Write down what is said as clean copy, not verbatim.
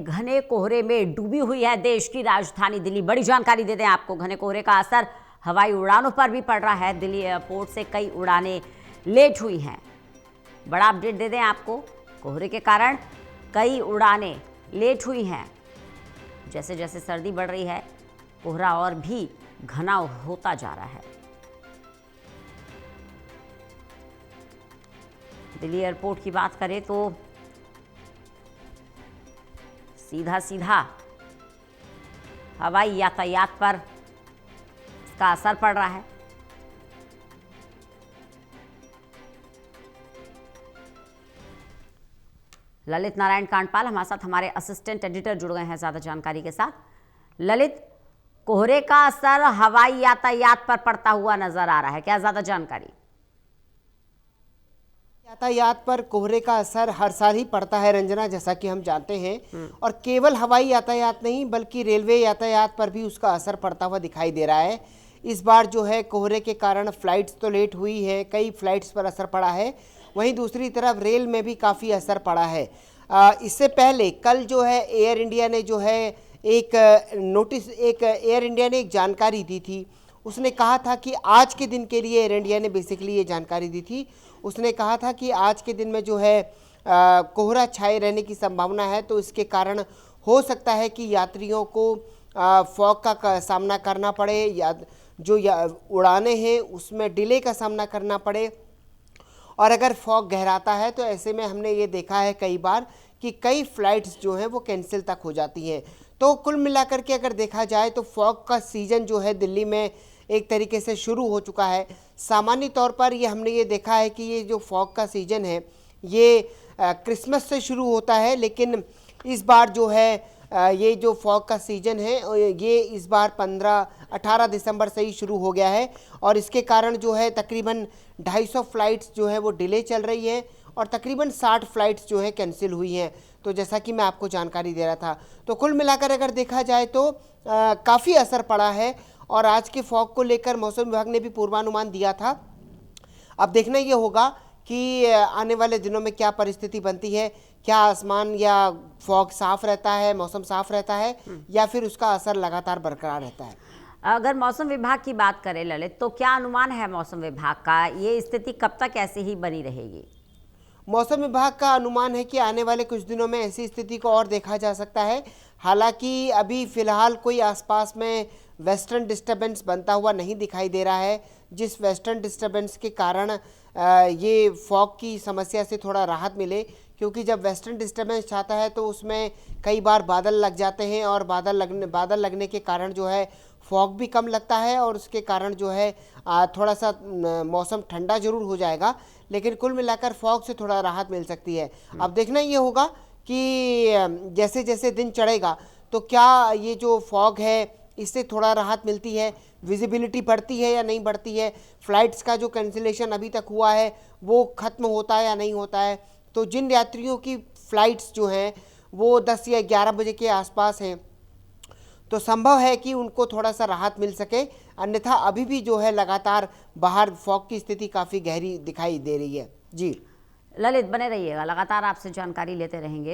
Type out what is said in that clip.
घने कोहरे में डूबी हुई है देश की राजधानी दिल्ली। बड़ी जानकारी देते हैं आपको। घने कोहरे का असर हवाई उड़ानों पर भी पड़ रहा है। दिल्ली एयरपोर्ट से कई उड़ानें लेट हुई हैं। बड़ा अपडेट दे दें आपको, कोहरे के कारण कई उड़ानें लेट हुई हैं। जैसे जैसे सर्दी बढ़ रही है, कोहरा और भी घना होता जा रहा है। दिल्ली एयरपोर्ट की बात करें तो सीधा सीधा हवाई यातायात पर इसका असर पड़ रहा है। ललित नारायण कांडपाल हमारे साथ, हमारे असिस्टेंट एडिटर जुड़ गए हैं ज्यादा जानकारी के साथ। ललित, कोहरे का असर हवाई यातायात पर पड़ता हुआ नजर आ रहा है, क्या ज्यादा जानकारी? यातायात पर कोहरे का असर हर साल ही पड़ता है रंजना, जैसा कि हम जानते हैं। और केवल हवाई यातायात नहीं बल्कि रेलवे यातायात पर भी उसका असर पड़ता हुआ दिखाई दे रहा है। इस बार जो है कोहरे के कारण फ्लाइट्स तो लेट हुई है, कई फ्लाइट्स पर असर पड़ा है। वहीं दूसरी तरफ रेल में भी काफ़ी असर पड़ा है। इससे पहले कल जो है एयर इंडिया ने जो है एक एयर इंडिया ने एक जानकारी दी थी। उसने कहा था कि आज के दिन के लिए एयर इंडिया ने बेसिकली ये जानकारी दी थी। उसने कहा था कि आज के दिन में जो है कोहरा छाए रहने की संभावना है, तो इसके कारण हो सकता है कि यात्रियों को फॉग का सामना करना पड़े, या जो उड़ानें हैं उसमें डिले का सामना करना पड़े। और अगर फॉग गहराता है तो ऐसे में हमने ये देखा है कई बार कि कई फ्लाइट्स जो हैं वो कैंसिल तक हो जाती हैं। तो कुल मिलाकर के अगर देखा जाए तो फॉग का सीज़न जो है दिल्ली में एक तरीके से शुरू हो चुका है। सामान्य तौर पर ये हमने ये देखा है कि ये जो फॉग का सीज़न है ये क्रिसमस से शुरू होता है, लेकिन इस बार जो है ये जो फॉग का सीज़न है ये इस बार 18 दिसंबर से ही शुरू हो गया है। और इसके कारण जो है तकरीबन 250 फ्लाइट्स जो है वो डिले चल रही हैं और तकरीबन 60 फ्लाइट्स जो है कैंसिल हुई हैं। तो जैसा कि मैं आपको जानकारी दे रहा था, तो कुल मिलाकर अगर देखा जाए तो काफ़ी असर पड़ा है। और आज के फॉग को लेकर मौसम विभाग ने भी पूर्वानुमान दिया था। अब देखना ये होगा कि आने वाले दिनों में क्या परिस्थिति बनती है, क्या आसमान या फॉग साफ रहता है, मौसम साफ रहता है, या फिर उसका असर लगातार बरकरार रहता है। अगर मौसम विभाग की बात करें ललित, तो क्या अनुमान है मौसम विभाग का, ये स्थिति कब तक ऐसे ही बनी रहेगी? मौसम विभाग का अनुमान है कि आने वाले कुछ दिनों में ऐसी स्थिति को और देखा जा सकता है। हालांकि अभी फ़िलहाल कोई आसपास में वेस्टर्न डिस्टर्बेंस बनता हुआ नहीं दिखाई दे रहा है, जिस वेस्टर्न डिस्टर्बेंस के कारण ये फॉग की समस्या से थोड़ा राहत मिले। क्योंकि जब वेस्टर्न डिस्टर्बेंस छाता है तो उसमें कई बार बादल लग जाते हैं, और बादल लगने के कारण जो है फॉग भी कम लगता है, और उसके कारण जो है थोड़ा सा मौसम ठंडा जरूर हो जाएगा, लेकिन कुल मिलाकर फॉग से थोड़ा राहत मिल सकती है। अब देखना ये होगा कि जैसे जैसे दिन चढ़ेगा तो क्या ये जो फॉग है इससे थोड़ा राहत मिलती है, विजिबिलिटी बढ़ती है या नहीं बढ़ती है, फ्लाइट्स का जो कैंसिलेशन अभी तक हुआ है वो ख़त्म होता है या नहीं होता है। तो जिन यात्रियों की फ़्लाइट्स जो हैं वो 10 या 11 बजे के आसपास हैं, तो संभव है कि उनको थोड़ा सा राहत मिल सके। अन्यथा अभी भी जो है लगातार बाहर फॉग की स्थिति काफ़ी गहरी दिखाई दे रही है। जी ललित, बने रहिएगा, लगातार आपसे जानकारी लेते रहेंगे।